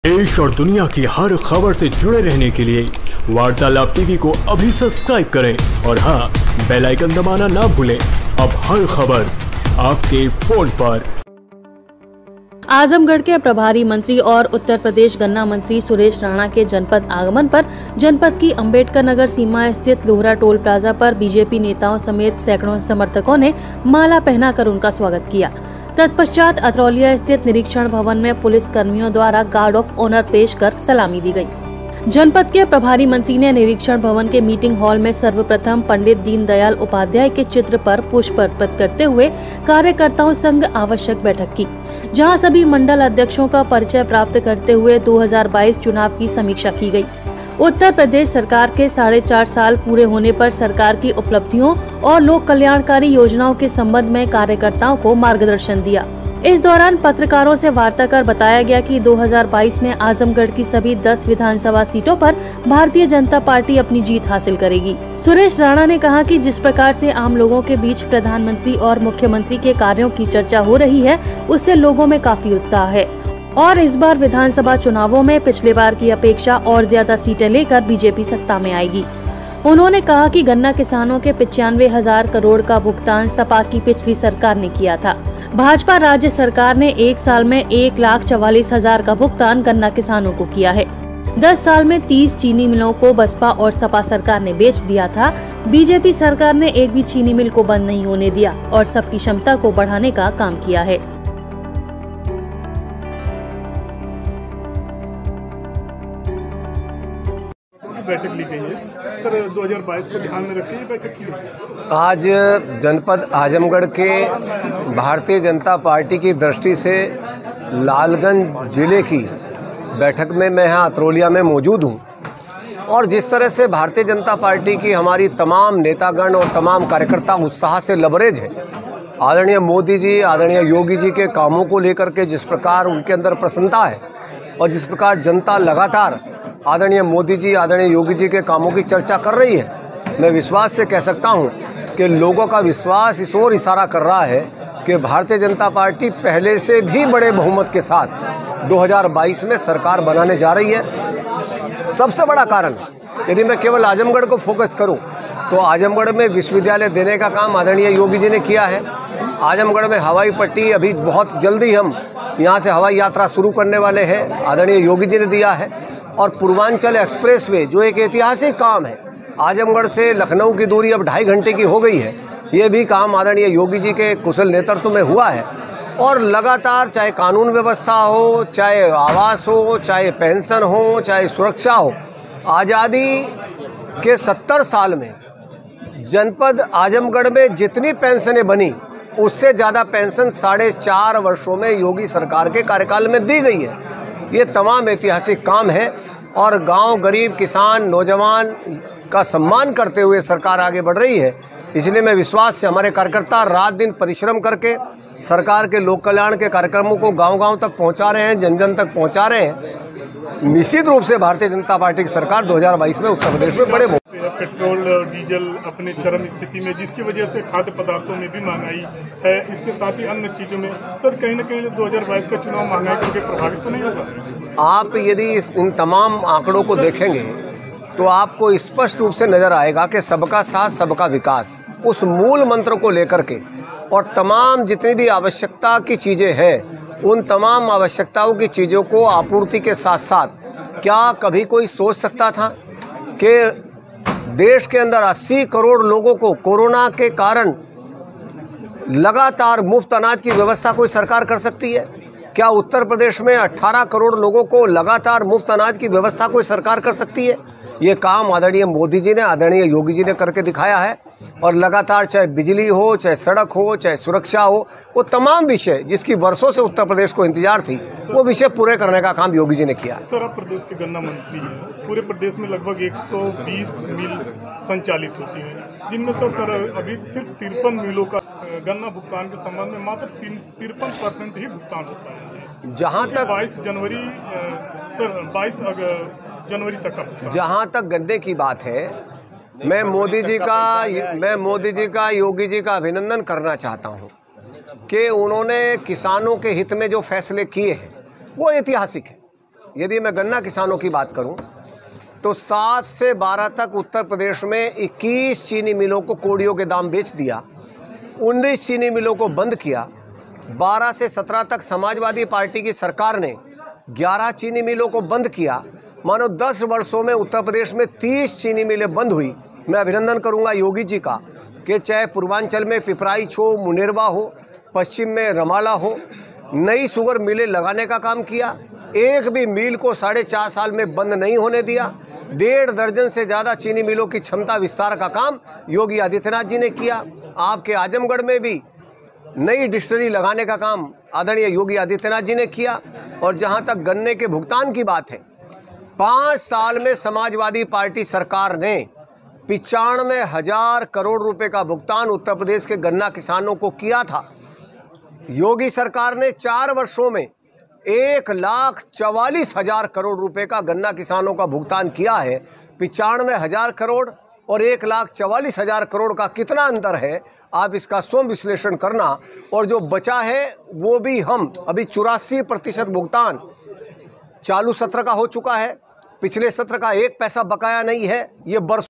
देश और दुनिया की हर खबर से जुड़े रहने के लिए वार्तालाप टीवी को अभी सब्सक्राइब करें और हाँ, बेल आइकन दबाना ना भूलें। अब हर खबर आपके फोन पर। आजमगढ़ के प्रभारी मंत्री और उत्तर प्रदेश गन्ना मंत्री सुरेश राणा के जनपद आगमन पर जनपद की अंबेडकर नगर सीमा स्थित लोहरा टोल प्लाजा पर बीजेपी नेताओं समेत सैकड़ों समर्थकों ने माला पहनाकर उनका स्वागत किया। तत्पश्चात अतरौलिया स्थित निरीक्षण भवन में पुलिस कर्मियों द्वारा गार्ड ऑफ ऑनर पेश कर सलामी दी गई। जनपद के प्रभारी मंत्री ने निरीक्षण भवन के मीटिंग हॉल में सर्वप्रथम पंडित दीनदयाल उपाध्याय के चित्र पर पुष्प अर्पित करते हुए कार्यकर्ताओं संग आवश्यक बैठक की, जहां सभी मंडल अध्यक्षों का परिचय प्राप्त करते हुए 2022 चुनाव की समीक्षा की गई। उत्तर प्रदेश सरकार के 4.5 साल पूरे होने पर सरकार की उपलब्धियों और लोक कल्याणकारी योजनाओं के संबंध में कार्यकर्ताओं को मार्गदर्शन दिया। इस दौरान पत्रकारों से वार्ता कर बताया गया कि 2022 में आजमगढ़ की सभी 10 विधानसभा सीटों पर भारतीय जनता पार्टी अपनी जीत हासिल करेगी। सुरेश राणा ने कहा कि जिस प्रकार से आम लोगों के बीच प्रधानमंत्री और मुख्यमंत्री के कार्यों की चर्चा हो रही है, उससे लोगों में काफी उत्साह है और इस बार विधानसभा चुनावों में पिछले बार की अपेक्षा और ज्यादा सीटें लेकर बीजेपी सत्ता में आएगी। उन्होंने कहा कि गन्ना किसानों के 95,000 करोड़ का भुगतान सपा की पिछली सरकार ने किया था। भाजपा राज्य सरकार ने 1 साल में 1,44,000 का भुगतान गन्ना किसानों को किया है। 10 साल में 30 चीनी मिलों को बसपा और सपा सरकार ने बेच दिया था। बीजेपी सरकार ने एक भी चीनी मिल को बंद नहीं होने दिया और सबकी क्षमता को बढ़ाने का काम किया है। बैठक ली गई है सर, 2022 को ध्यान में रखते हुए बैठक की है। आज जनपद आजमगढ़ के भारतीय जनता पार्टी की दृष्टि से लालगंज जिले की बैठक में मैं यहाँ अतरौलिया में मौजूद हूँ और जिस तरह से भारतीय जनता पार्टी की हमारी तमाम नेतागण और तमाम कार्यकर्ता उत्साह से लबरेज है, आदरणीय मोदी जी, आदरणीय योगी जी के कामों को लेकर के जिस प्रकार उनके अंदर प्रसन्नता है और जिस प्रकार जनता लगातार आदरणीय मोदी जी, आदरणीय योगी जी के कामों की चर्चा कर रही है, मैं विश्वास से कह सकता हूं कि लोगों का विश्वास इस ओर इशारा कर रहा है कि भारतीय जनता पार्टी पहले से भी बड़े बहुमत के साथ 2022 में सरकार बनाने जा रही है। सबसे बड़ा कारण, यदि मैं केवल आजमगढ़ को फोकस करूं तो आजमगढ़ में विश्वविद्यालय देने का काम आदरणीय योगी जी ने किया है। आजमगढ़ में हवाई पट्टी अभी बहुत जल्दी हम यहाँ से हवाई यात्रा शुरू करने वाले हैं, आदरणीय योगी जी ने दिया है। और पूर्वांचल एक्सप्रेसवे जो एक ऐतिहासिक काम है, आजमगढ़ से लखनऊ की दूरी अब 2.5 घंटे की हो गई है, ये भी काम आदरणीय योगी जी के कुशल नेतृत्व में हुआ है। और लगातार चाहे कानून व्यवस्था हो, चाहे आवास हो, चाहे पेंशन हो, चाहे सुरक्षा हो, आज़ादी के 70 साल में जनपद आजमगढ़ में जितनी पेंशनें बनी उससे ज़्यादा पेंशन 4.5 वर्षों में योगी सरकार के कार्यकाल में दी गई है। ये तमाम ऐतिहासिक काम है और गांव, गरीब, किसान, नौजवान का सम्मान करते हुए सरकार आगे बढ़ रही है। इसलिए मैं विश्वास से हमारे कार्यकर्ता रात दिन परिश्रम करके सरकार के लोक कल्याण के कार्यक्रमों को गांव-गांव तक पहुंचा रहे हैं, जन-जन तक पहुंचा रहे हैं। निश्चित रूप से भारतीय जनता पार्टी की सरकार 2022 में उत्तर प्रदेश में बड़े पेट्रोल, डीजल अपने चरम स्थिति में, जिसकी वजह से खाद्य पदार्थों में भी महंगाई है, इसके साथ ही अन्य चीजों में सर कहीं न कहीं 2022 का चुनाव महंगाई करके प्रभावित तो नहीं होगा? आप यदि इन तमाम आंकड़ों को देखेंगे तो आपको स्पष्ट रूप से नजर आएगा कि सबका साथ सबका विकास, उस मूल मंत्र को लेकर के और तमाम जितनी भी आवश्यकता की चीजें हैं, उन तमाम आवश्यकताओं की चीजों को आपूर्ति के साथ साथ क्या कभी कोई सोच सकता था कि देश के अंदर 80 करोड़ लोगों को कोरोना के कारण लगातार मुफ्त अनाज की व्यवस्था कोई सरकार कर सकती है? क्या उत्तर प्रदेश में 18 करोड़ लोगों को लगातार मुफ्त अनाज की व्यवस्था कोई सरकार कर सकती है? ये काम आदरणीय मोदी जी ने, आदरणीय योगी जी ने करके दिखाया है और लगातार चाहे बिजली हो, चाहे सड़क हो, चाहे सुरक्षा हो, वो तमाम विषय जिसकी वर्षों से उत्तर प्रदेश को इंतजार थी, वो विषय पूरे करने का काम योगी जी ने किया है। सर, आप प्रदेश के गन्ना मंत्री हैं, पूरे प्रदेश में लगभग 120 मिल संचालित होती है, जिनमें से सर अभी सिर्फ 53 मिलों का गन्ना भुगतान के संबंध में मात्र 53% ही भुगतान होता है। जहाँ तक 22 जनवरी तक जहाँ तक गन्ने की बात है, मैं मोदी जी का योगी जी का अभिनंदन करना चाहता हूँ कि उन्होंने किसानों के हित में जो फैसले किए हैं वो ऐतिहासिक है। यदि मैं गन्ना किसानों की बात करूं तो 7 से 12 तक उत्तर प्रदेश में 21 चीनी मिलों को कोड़ियों के दाम बेच दिया, 19 चीनी मिलों को बंद किया। 12 से 17 तक समाजवादी पार्टी की सरकार ने 11 चीनी मिलों को बंद किया। मानो 10 वर्षों में उत्तर प्रदेश में 30 चीनी मिलें बंद हुई। मैं अभिनंदन करूंगा योगी जी का कि चाहे पूर्वांचल में पिपराइच हो, मुनेरवा हो, पश्चिम में रमाला हो, नई शुगर मिलें लगाने का काम किया। एक भी मिल को 4.5 साल में बंद नहीं होने दिया। 1.5 दर्जन से ज़्यादा चीनी मिलों की क्षमता विस्तार का काम योगी आदित्यनाथ जी ने किया। आपके आजमगढ़ में भी नई डिस्टिलरी लगाने का काम आदरणीय योगी आदित्यनाथ जी ने किया। और जहां तक गन्ने के भुगतान की बात है, 5 साल में समाजवादी पार्टी सरकार ने 95,000 करोड़ रुपए का भुगतान उत्तर प्रदेश के गन्ना किसानों को किया था। योगी सरकार ने 4 वर्षों में 1,44,000 करोड़ रुपए का गन्ना किसानों का भुगतान किया है। 95,000 करोड़ और 1,44,000 करोड़ का कितना अंतर है, आप इसका स्वयं विश्लेषण करना। और जो बचा है वो भी हम अभी 84% भुगतान चालू सत्र का हो चुका है। पिछले सत्र का 1 पैसा बकाया नहीं है। ये वर्ष